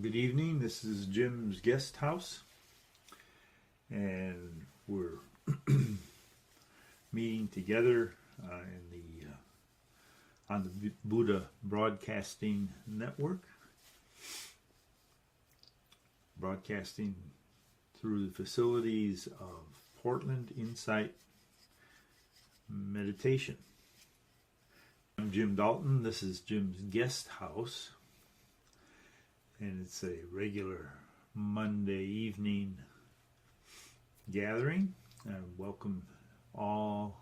Good evening. This is Jim's guest house, and we're meeting together on the Buddha Broadcasting Network, broadcasting through the facilities of Portland Insight Meditation. I'm Jim Dalton. This is Jim's guest house, and it's a regular Monday evening gathering. I welcome all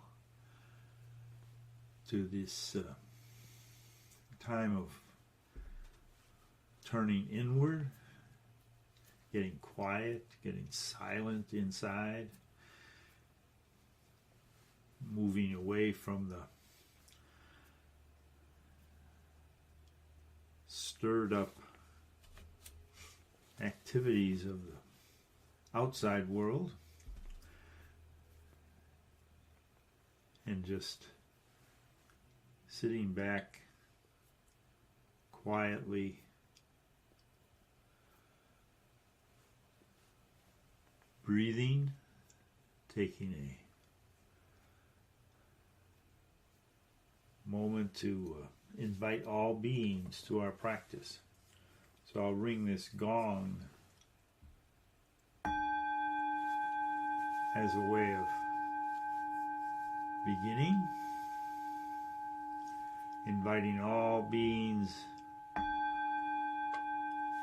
to this time of turning inward, getting quiet, getting silent inside, moving away from the stirred up activities of the outside world, and just sitting back quietly, breathing, taking a moment to invite all beings to our practice. So I'll ring this gong as a way of beginning, inviting all beings,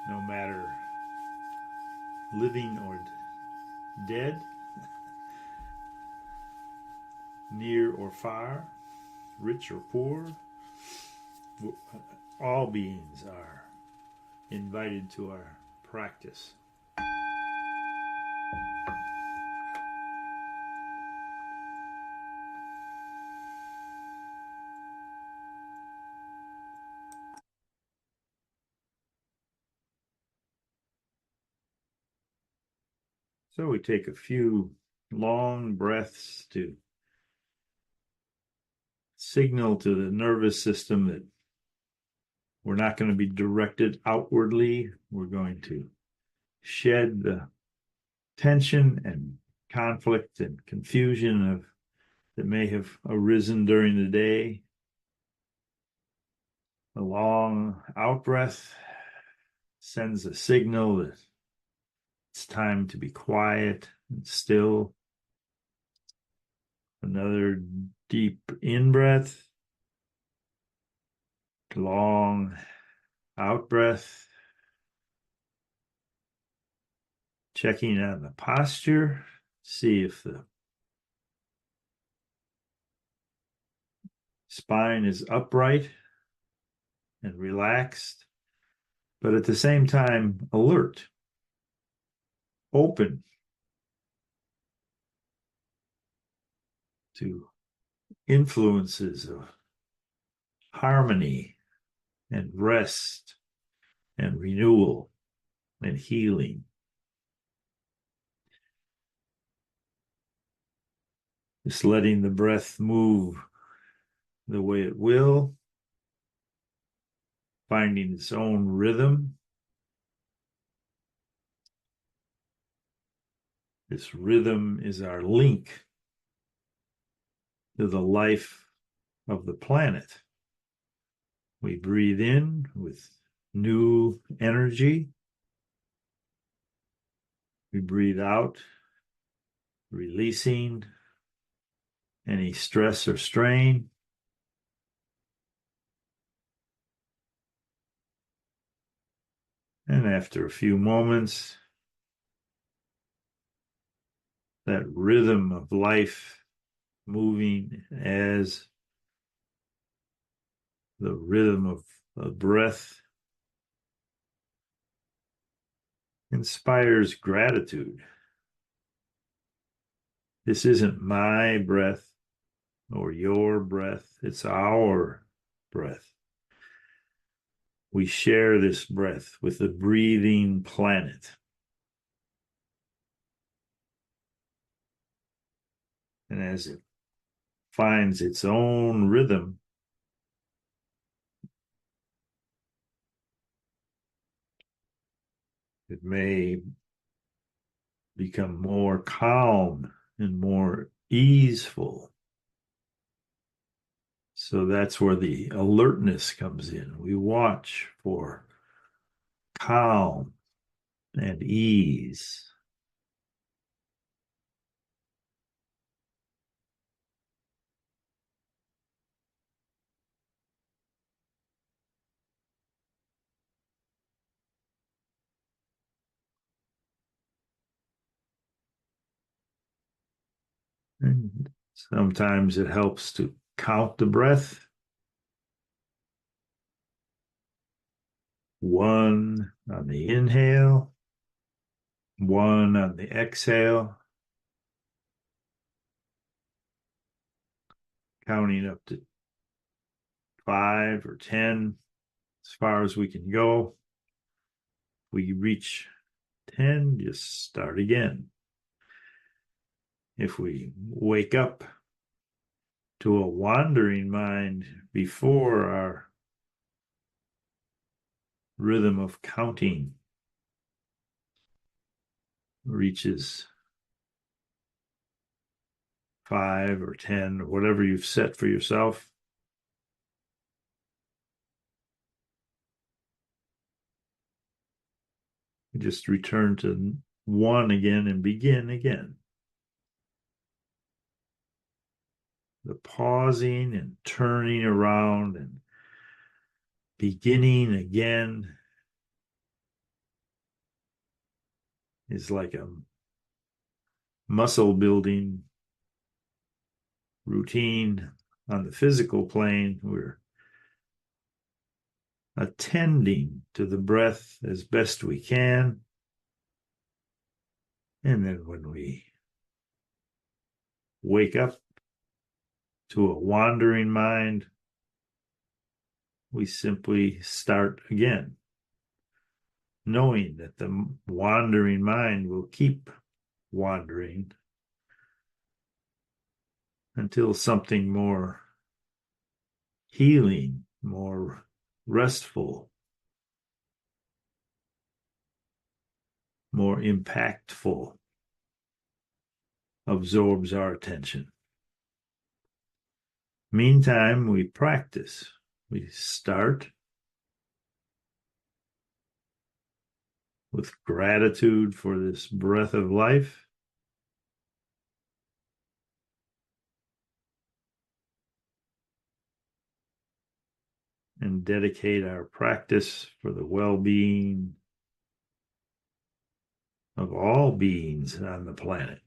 no matter living or dead, near or far, rich or poor, all beings are invited to our practice. So we take a few long breaths to signal to the nervous system that we're not going to be directed outwardly. We're going to shed the tension and conflict and confusion that may have arisen during the day. A long out breath sends a signal that it's time to be quiet and still. Another deep in-breath, long out-breath, checking on the posture, see if the spine is upright and relaxed, but at the same time alert, open to influences of harmony and rest and renewal and healing. Just letting the breath move the way it will, finding its own rhythm. This rhythm is our link to the life of the planet. We breathe in with new energy. We breathe out, releasing any stress or strain. And after a few moments, that rhythm of life moving as the rhythm of the breath inspires gratitude. This isn't my breath or your breath, it's our breath. We share this breath with the breathing planet. And as it finds its own rhythm, It may become more calm and more easeful. So that's where the alertness comes in. We watch for calm and ease. And sometimes it helps to count the breath. 1 on the inhale, 1 on the exhale, counting up to 5 or 10 as far as we can go. If we reach 10, just start again. If we wake up to a wandering mind before our rhythm of counting reaches 5 or 10, or whatever you've set for yourself, just return to 1 again and begin again. The pausing and turning around and beginning again is like a muscle building routine on the physical plane. We're attending to the breath as best we can. And then when we wake up to a wandering mind, we simply start again, knowing that the wandering mind will keep wandering until something more healing, more restful, more impactful absorbs our attention. Meantime, we practice. We start with gratitude for this breath of life. And dedicate our practice for the well-being of all beings on the planet.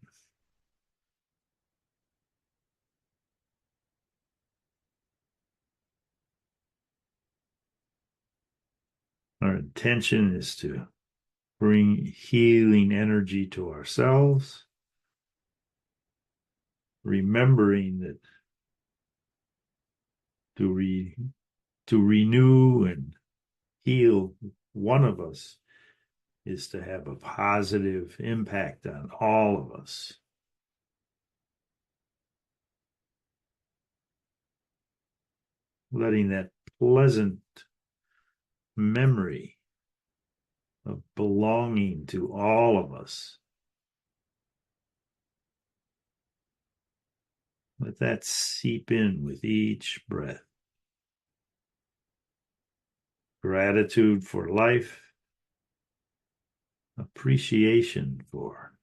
Our intention is to bring healing energy to ourselves, remembering that to renew and heal one of us is to have a positive impact on all of us. Letting that pleasant memory of belonging to all of us, let that seep in with each breath. Gratitude for life, appreciation for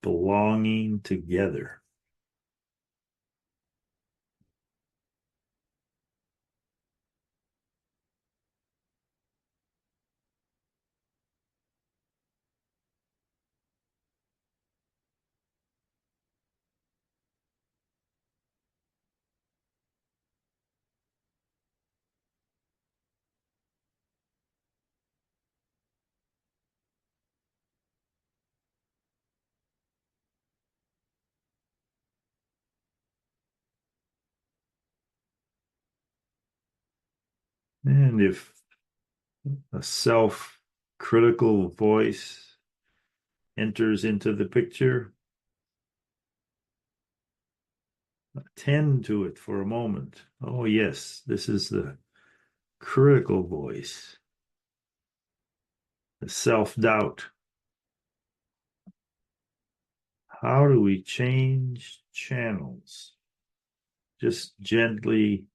belonging together. And if a self-critical voice enters into the picture, attend to it for a moment. Oh, yes, this is the critical voice. the self-doubt. How do we change channels? Just gently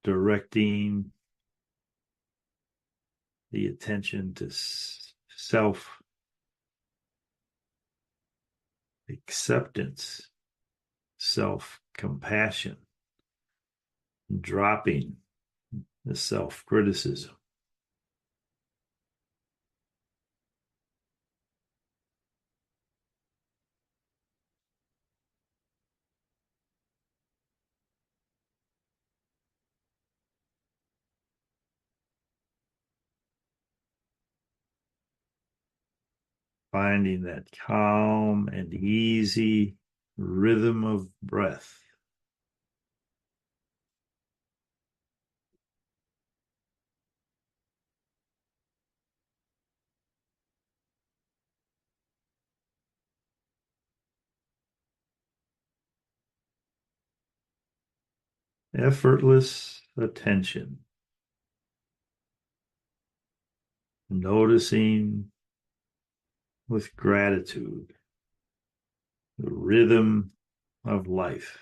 directing the attention to self-acceptance, self-compassion, dropping the self-criticism. Finding that calm and easy rhythm of breath. Effortless attention. Noticing with gratitude the rhythm of life.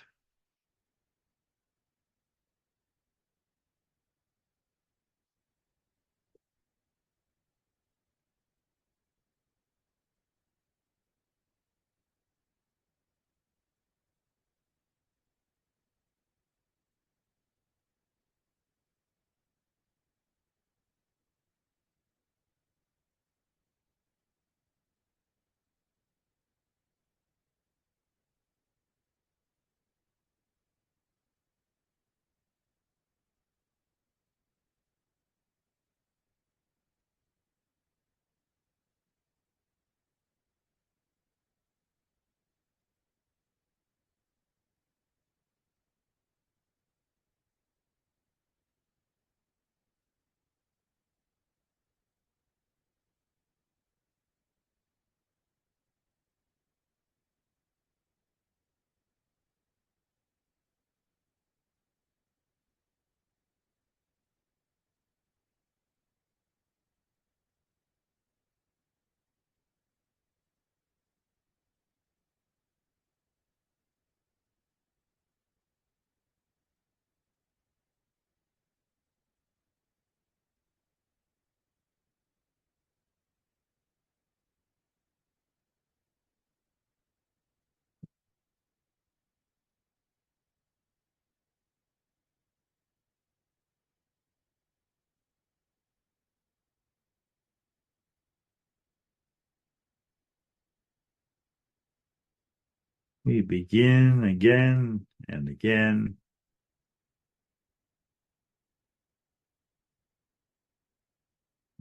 We begin again and again,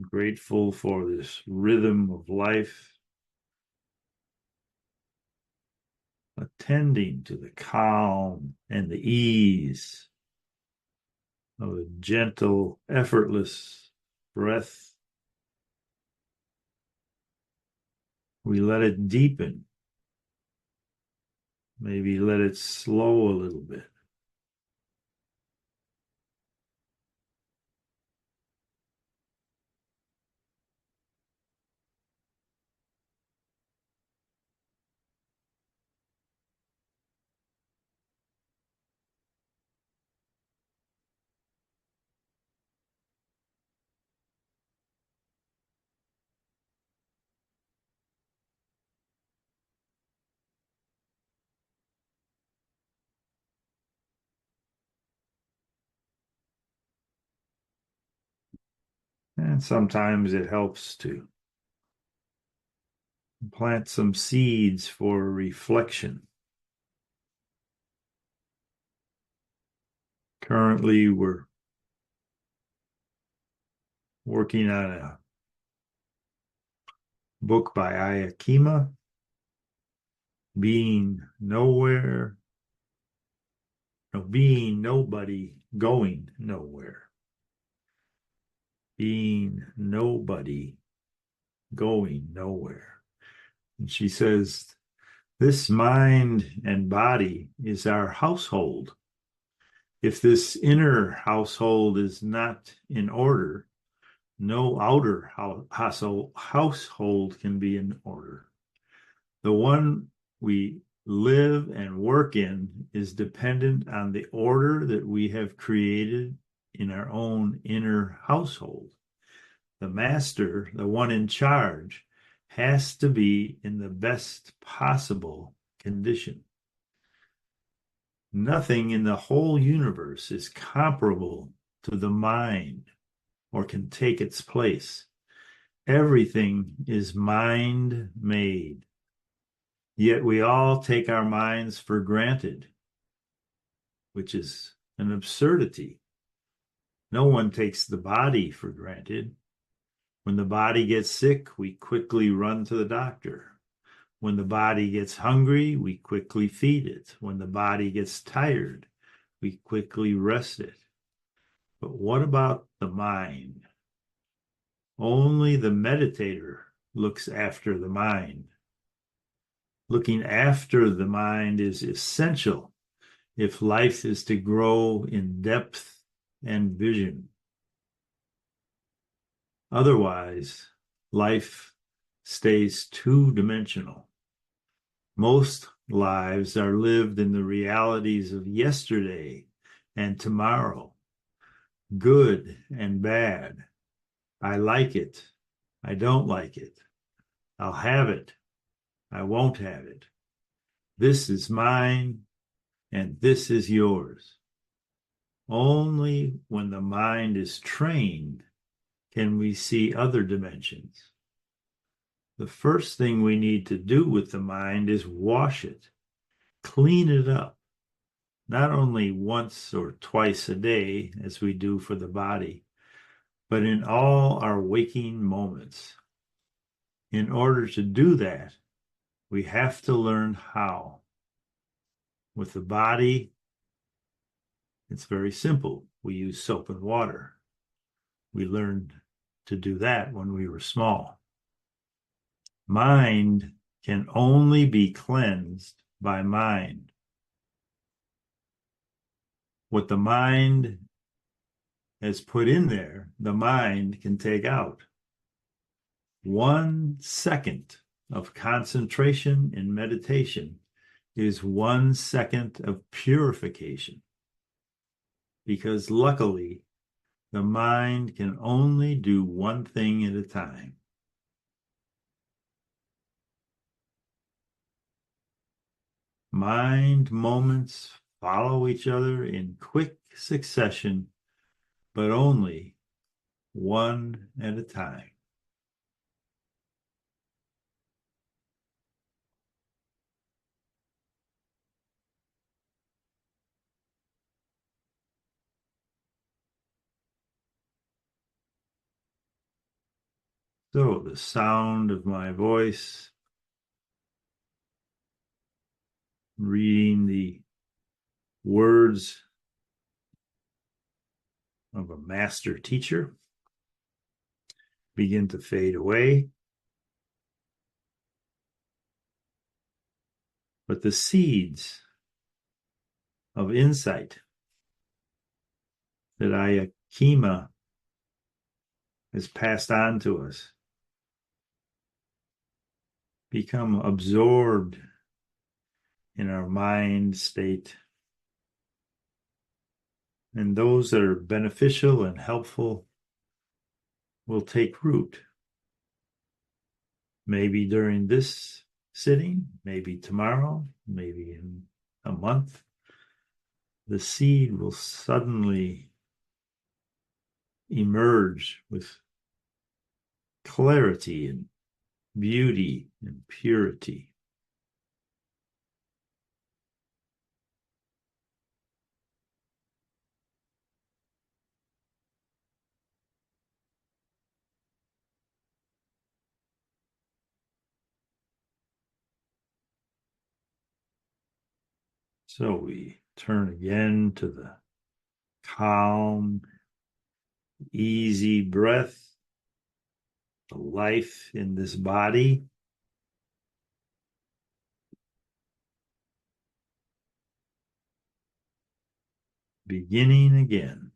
grateful for this rhythm of life, attending to the calm and the ease of a gentle, effortless breath. We let it deepen, maybe let it slow a little bit. And sometimes it helps to plant some seeds for reflection. Currently, we're working on a book by Ayakima, Being Nowhere, no, Being Nobody, Going Nowhere. Being nobody, going nowhere. And she says, this mind and body is our household. If this inner household is not in order, No outer household can be in order. The one we live and work in is dependent on the order that we have created in our own inner household. The master, the one in charge, has to be in the best possible condition. Nothing in the whole universe is comparable to the mind or can take its place. Everything is mind made. Yet we all take our minds for granted, which is an absurdity. No one takes the body for granted. When the body gets sick, we quickly run to the doctor. When the body gets hungry, we quickly feed it. When the body gets tired, we quickly rest it. But what about the mind? Only the meditator looks after the mind. Looking after the mind is essential if life is to grow in depth and vision. Otherwise, life stays two-dimensional. Most lives are lived in the realities of yesterday and tomorrow, good and bad. I like it. I don't like it. I'll have it. I won't have it. This is mine and this is yours. Only when the mind is trained can we see other dimensions. The first thing we need to do with the mind is wash it, clean it up, not only once or twice a day as we do for the body, but in all our waking moments. In order to do that, we have to learn how. With the body, it's very simple. We use soap and water. We learned to do that when we were small. Mind can only be cleansed by mind. What the mind has put in there, the mind can take out. 1 second of concentration in meditation is 1 second of purification. Because luckily, the mind can only do one thing at a time. Mind moments follow each other in quick succession, but only one at a time. So the sound of my voice, reading the words of a master teacher begin to fade away. But the seeds of insight that Ayakima has passed on to us become absorbed in our mind state. And those that are beneficial and helpful will take root. Maybe during this sitting, maybe tomorrow, maybe in a month, the seed will suddenly emerge with clarity and beauty and purity. So we turn again to the calm, easy breath, the life in this body. Beginning again.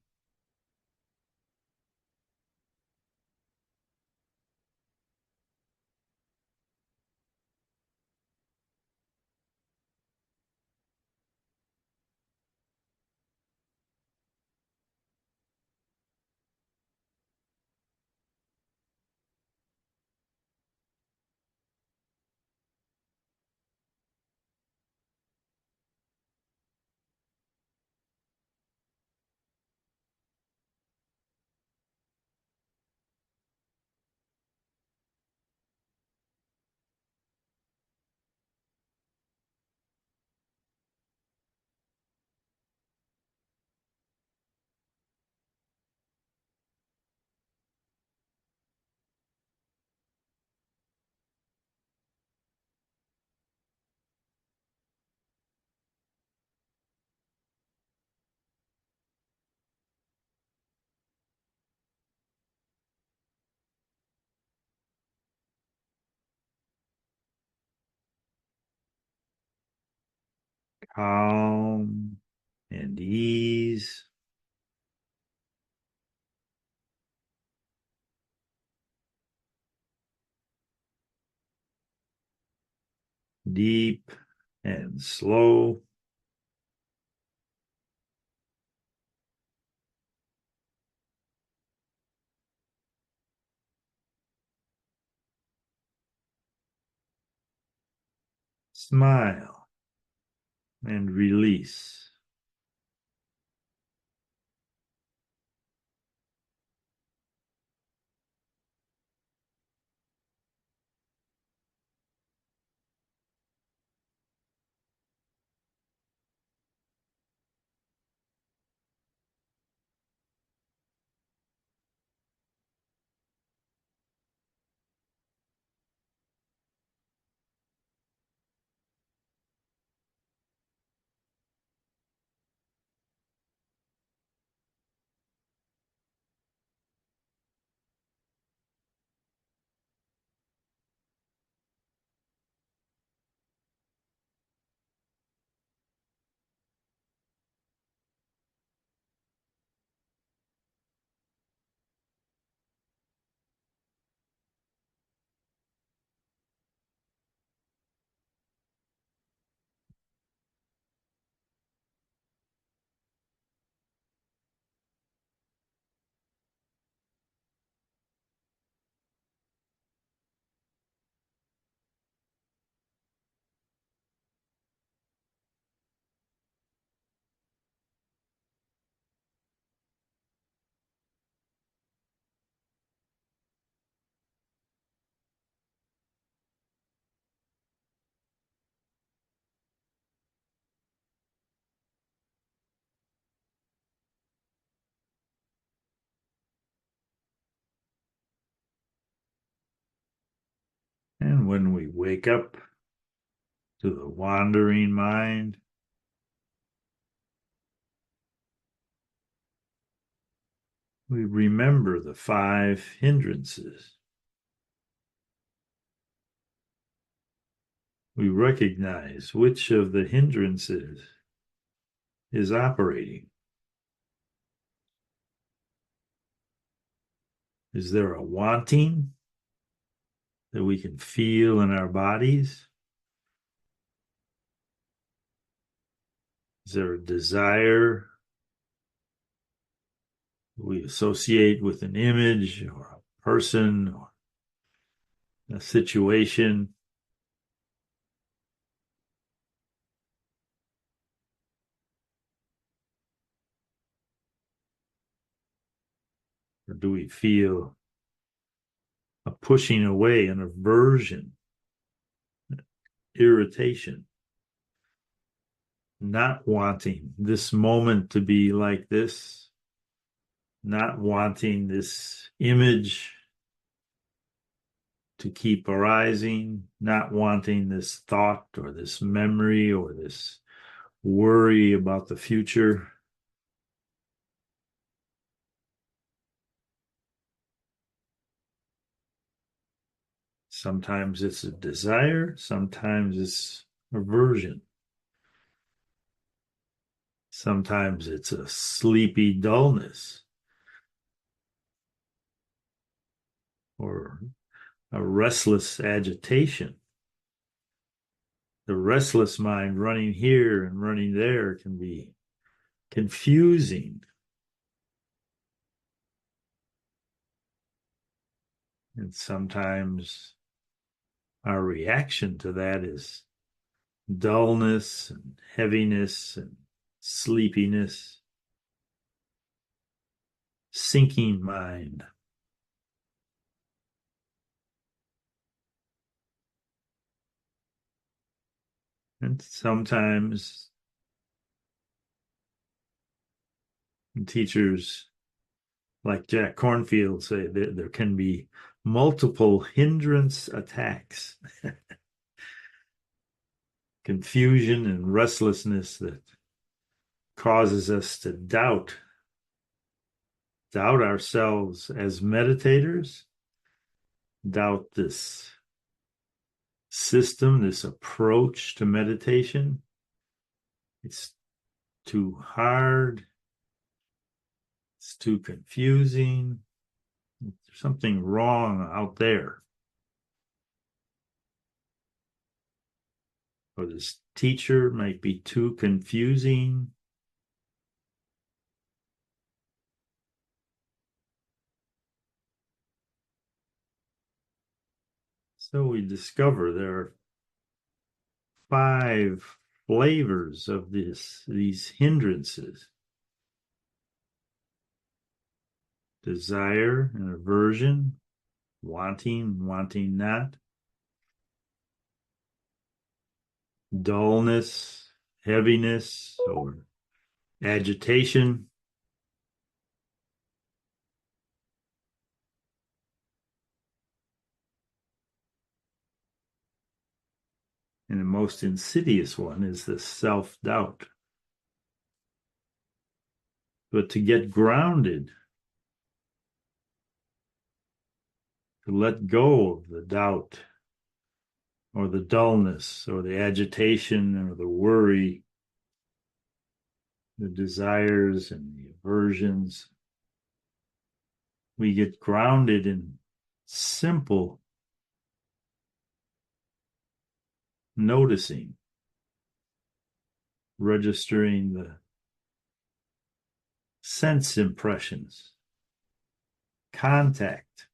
calm and ease. Deep and slow. Smile and release. And when we wake up to the wandering mind, we remember the 5 hindrances. We recognize which of the hindrances is operating. Is there a wanting that we can feel in our bodies? Is there a desire we associate with an image or a person or a situation? Or do we feel a pushing away, an aversion, irritation, not wanting this moment to be like this, not wanting this image to keep arising, not wanting this thought or this memory or this worry about the future? Sometimes it's a desire, sometimes it's aversion. Sometimes it's a sleepy dullness or a restless agitation. The restless mind running here and running there can be confusing. And sometimes our reaction to that is dullness and heaviness and sleepiness, sinking mind. And sometimes teachers like Jack Cornfield say that there can be multiple hindrance attacks, confusion and restlessness that causes us to doubt ourselves as meditators, doubt this system, this approach to meditation, It's too hard. It's too confusing. There's something wrong out there. Or this teacher might be too confusing. So we discover there are 5 flavors of these hindrances: desire and aversion, wanting, wanting not, dullness, heaviness, or agitation, and the most insidious one is the self-doubt. But to get grounded, to let go of the doubt or the dullness or the agitation or the worry, the desires and the aversions, we get grounded in simple noticing, registering the sense impressions, contact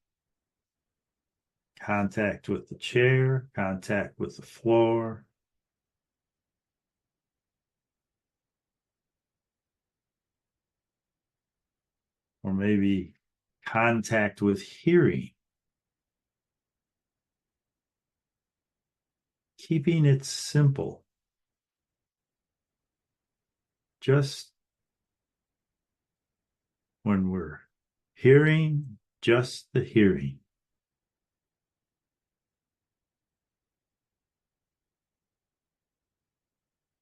with the chair, contact with the floor, or maybe contact with hearing. Keeping it simple. Just when we're hearing, just the hearing.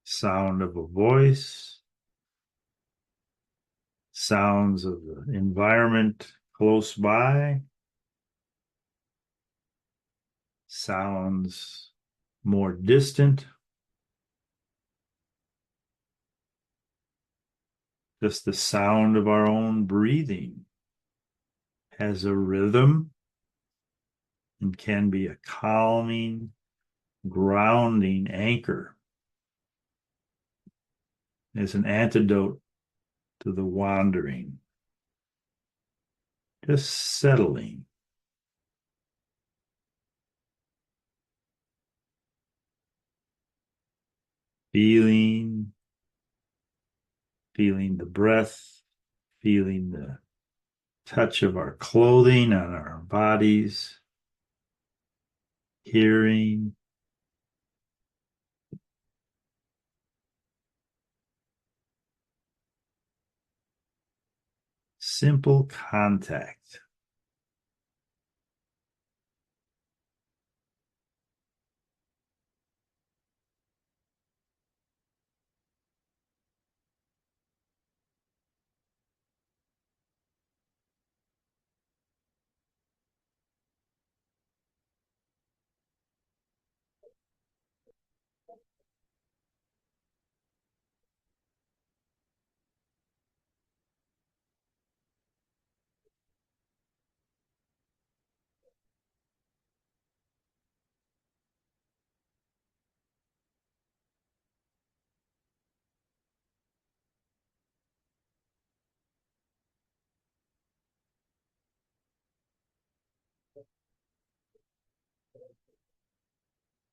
Sound of a voice, sounds of the environment close by, sounds more distant, just the sound of our own breathing has a rhythm and can be a calming, grounding anchor as an antidote to the wandering. Just settling. Feeling the breath, feeling the touch of our clothing on our bodies, hearing, simple contact.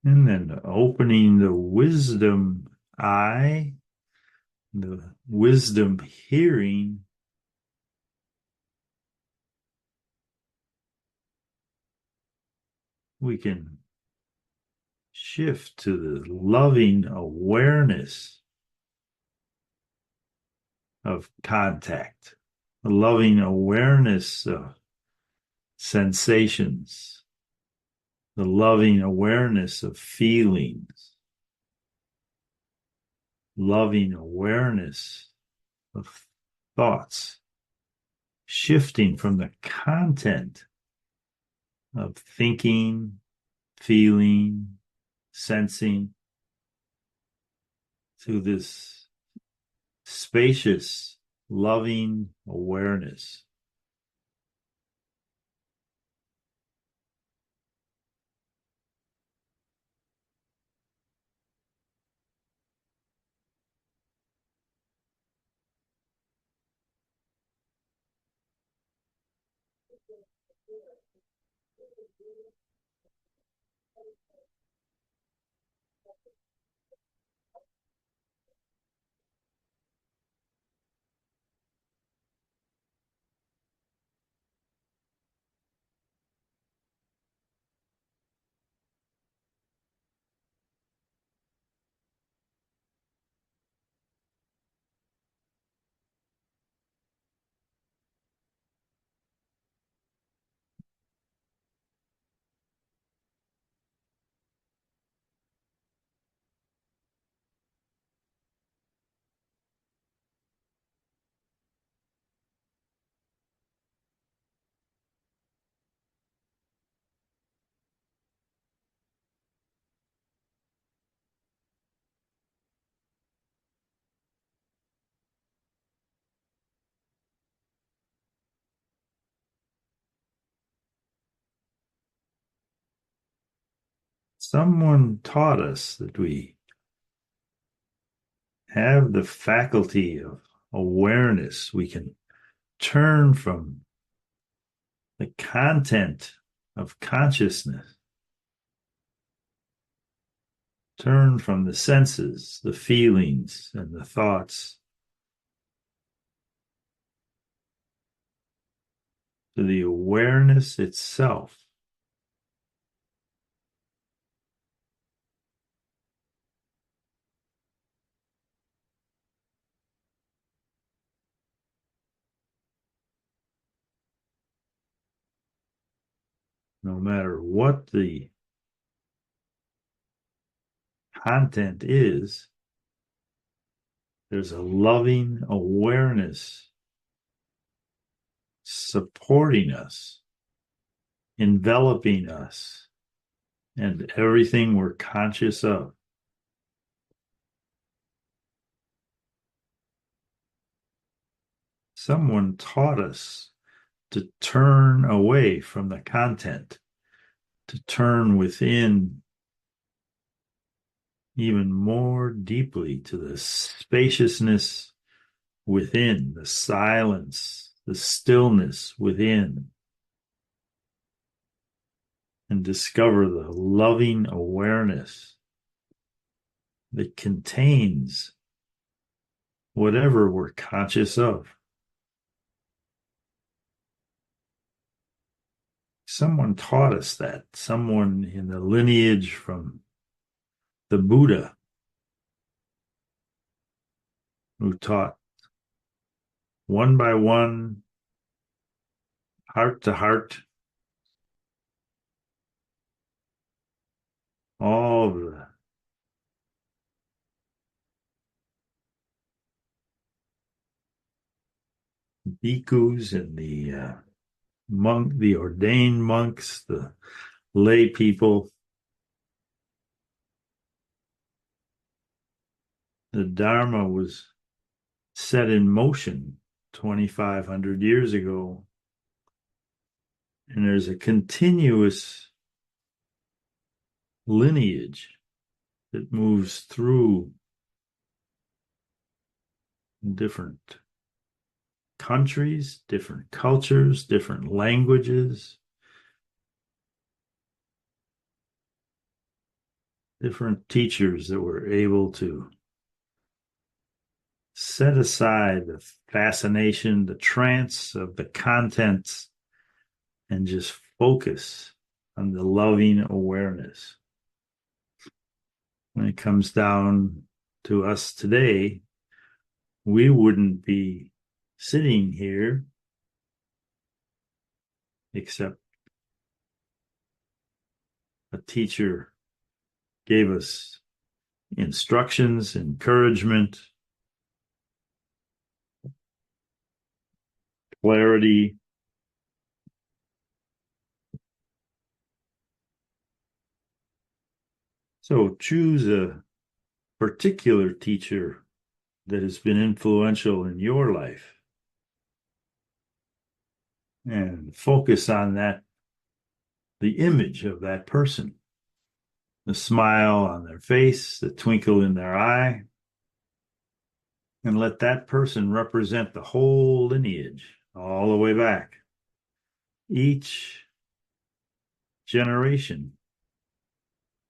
And then opening the wisdom eye, the wisdom hearing, we can shift to the loving awareness of contact, the loving awareness of sensations, the loving awareness of feelings, loving awareness of thoughts, shifting from the content of thinking, feeling, sensing to this spacious, loving awareness. Someone taught us that we have the faculty of awareness. We can turn from the content of consciousness, turn from the senses, the feelings, and the thoughts to the awareness itself. No matter what the content is, there's a loving awareness supporting us, enveloping us, and everything we're conscious of. Someone taught us to turn away from the content, to turn within even more deeply to the spaciousness within, the silence, the stillness within, and discover the loving awareness that contains whatever we're conscious of. Someone taught us that, someone in the lineage from the Buddha who taught one by one, heart to heart, all the bhikkhus and the ordained monks, the lay people. The Dharma was set in motion 2,500 years ago. And there's a continuous lineage that moves through different countries, different cultures, different languages, different teachers that were able to set aside the fascination, the trance of the contents, and just focus on the loving awareness. When it comes down to us today, we wouldn't be sitting here except a teacher gave us instructions, encouragement, clarity. So choose a particular teacher that has been influential in your life, and focus on that, the image of that person, the smile on their face, the twinkle in their eye, and let that person represent the whole lineage all the way back. Each generation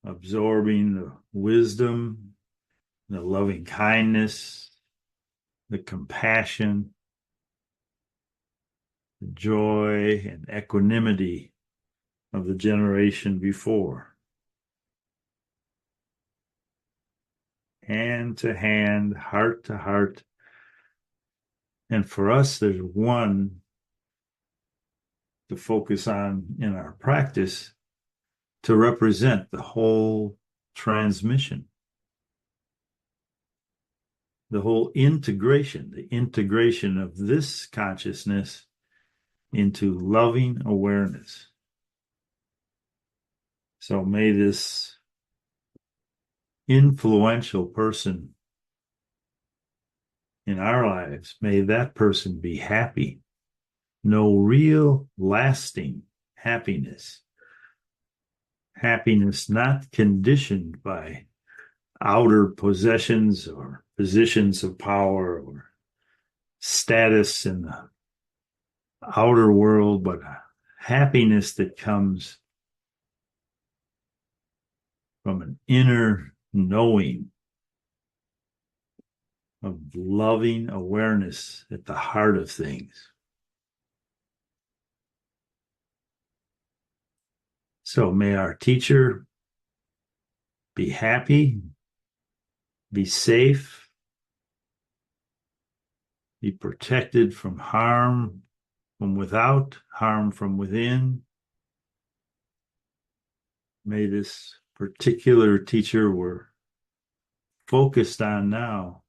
absorbing the wisdom, the loving kindness, the compassion, the joy and equanimity of the generation before. Hand to hand, heart to heart. And for us, there's one to focus on in our practice to represent the whole transmission, the whole integration, the integration of this consciousness into loving awareness. So may this influential person in our lives, may that person be happy, know real lasting happiness. Happiness not conditioned by outer possessions or positions of power or status in the outer world, but a happiness that comes from an inner knowing of loving awareness at the heart of things. So may our teacher be happy, be safe, be protected from harm from without, harm from within. May this particular teacher we're focused on now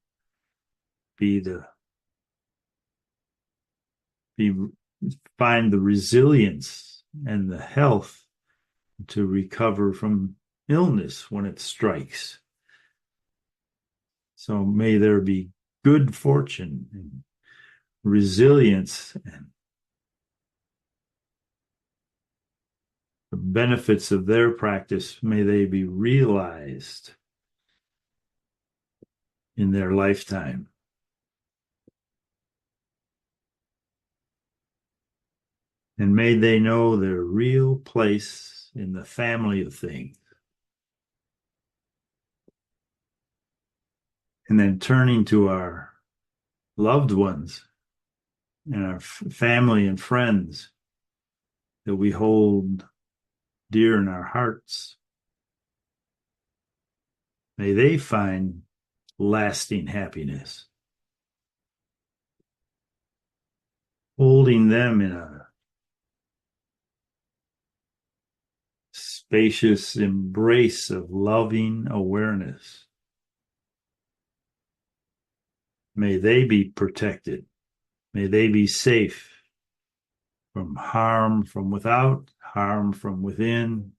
find the resilience and the health to recover from illness when it strikes. So may there be good fortune and resilience, and the benefits of their practice, may they be realized in their lifetime. And may they know their real place in the family of things. And then turning to our loved ones and our family and friends that we hold dear in our hearts, may they find lasting happiness. Holding them in a spacious embrace of loving awareness. May they be protected. May they be safe from harm from without, harm from within.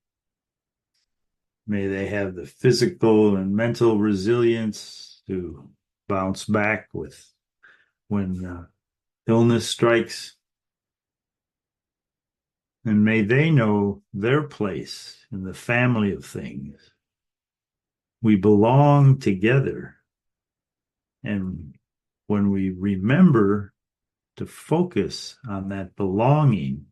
May they have the physical and mental resilience to bounce back when illness strikes. And may they know their place in the family of things. We belong together. And when we remember to focus on that belonging,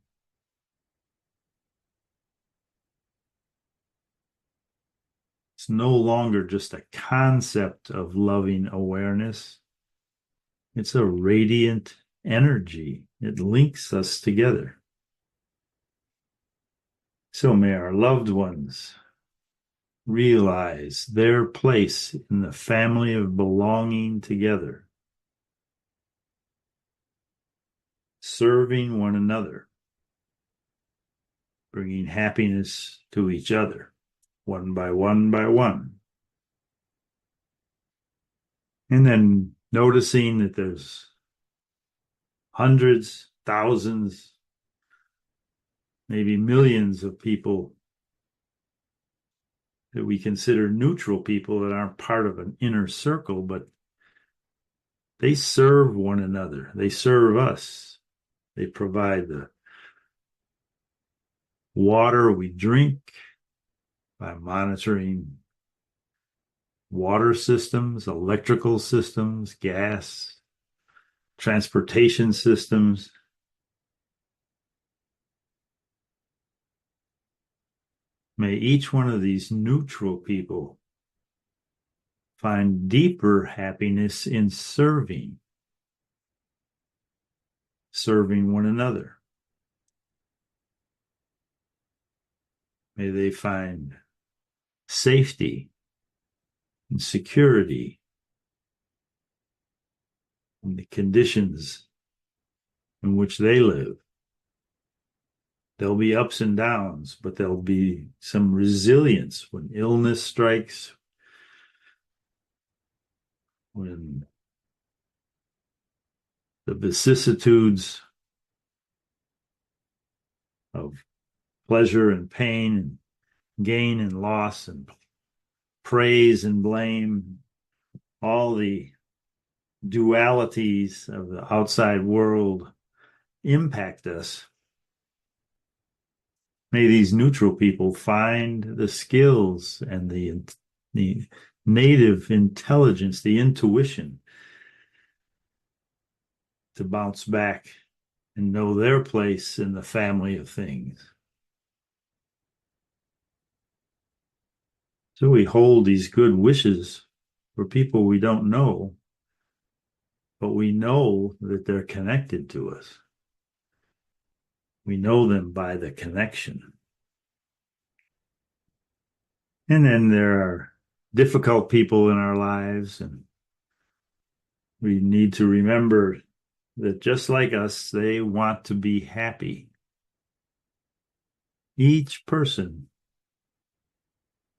it's no longer just a concept of loving awareness. It's a radiant energy. It links us together. So may our loved ones realize their place in the family of belonging together, serving one another, bringing happiness to each other, one by one by one. And then noticing that there's hundreds, thousands, maybe millions of people that we consider neutral people that aren't part of an inner circle, but They serve one another. They serve us. They provide the water we drink by monitoring water systems, electrical systems, gas, transportation systems. May each one of these neutral people find deeper happiness in serving one another. May they find safety and security in the conditions in which they live. There'll be ups and downs, but there'll be some resilience when illness strikes, when the vicissitudes of pleasure and pain and gain and loss and praise and blame, all the dualities of the outside world impact us. May these neutral people find the skills and the native intelligence, the intuition to bounce back and know their place in the family of things. So we hold these good wishes for people we don't know, but we know that they're connected to us. We know them by the connection. And then there are difficult people in our lives, and we need to remember that just like us, they want to be happy. Each person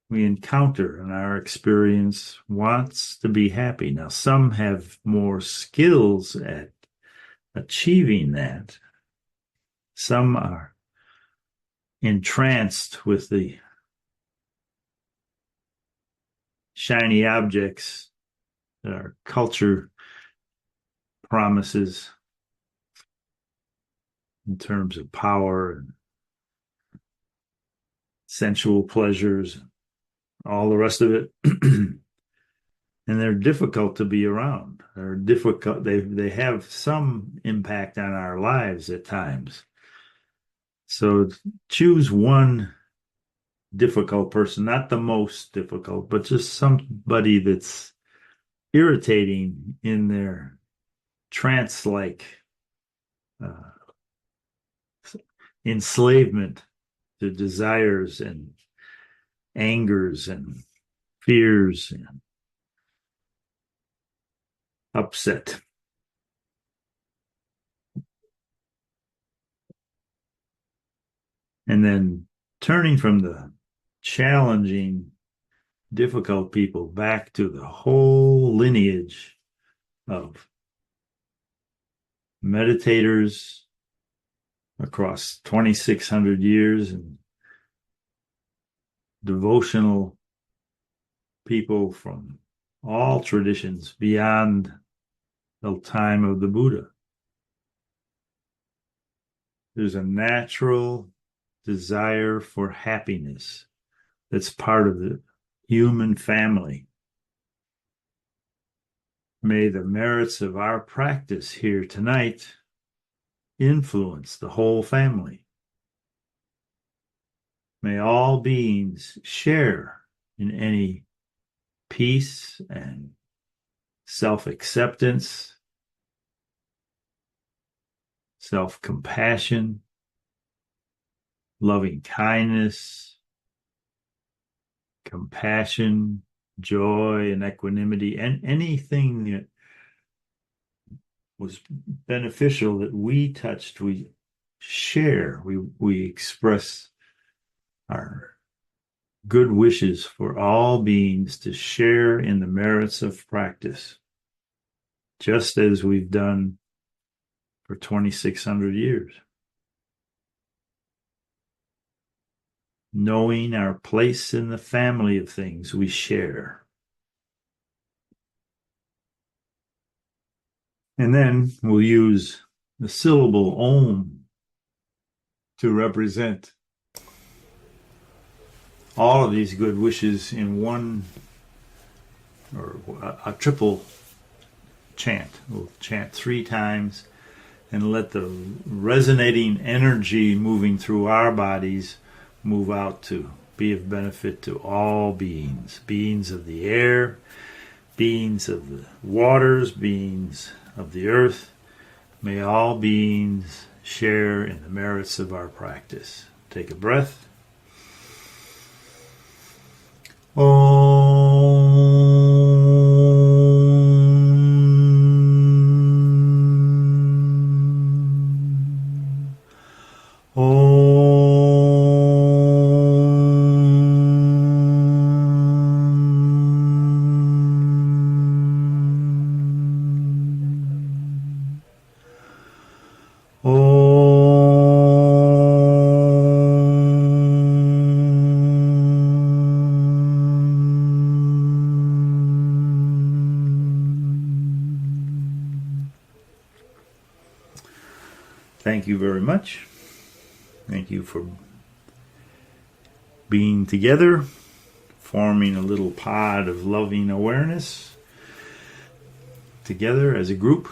we encounter in our experience wants to be happy. Now, some have more skills at achieving that. Some are entranced with the shiny objects that our culture promises in terms of power and sensual pleasures, all the rest of it. And they're difficult to be around. They're difficult. They have some impact on our lives at times. So choose one difficult person, not the most difficult, but just somebody that's irritating in their trance-like enslavement to desires and angers and fears and upset. And then turning from the challenging, difficult people back to the whole lineage of meditators across 2,600 years and devotional people from all traditions beyond the time of the Buddha. There's a natural desire for happiness that's part of the human family. May the merits of our practice here tonight influence the whole family. May all beings share in any peace and self-acceptance, self-compassion, loving kindness, compassion, joy, and equanimity, and anything that was beneficial that we touched, we share, we express our good wishes for all beings to share in the merits of practice, just as we've done for 2,600 years. Knowing our place in the family of things we share. And then we'll use the syllable Om to represent all of these good wishes in one, or a triple chant. We'll chant 3 times and let the resonating energy moving through our bodies move out to be of benefit to all beings. Beings of the air, beings of the waters, beings of the earth. May all beings share in the merits of our practice. Take a breath. Thank you very much. Thank you for being together, forming a little pod of loving awareness together as a group.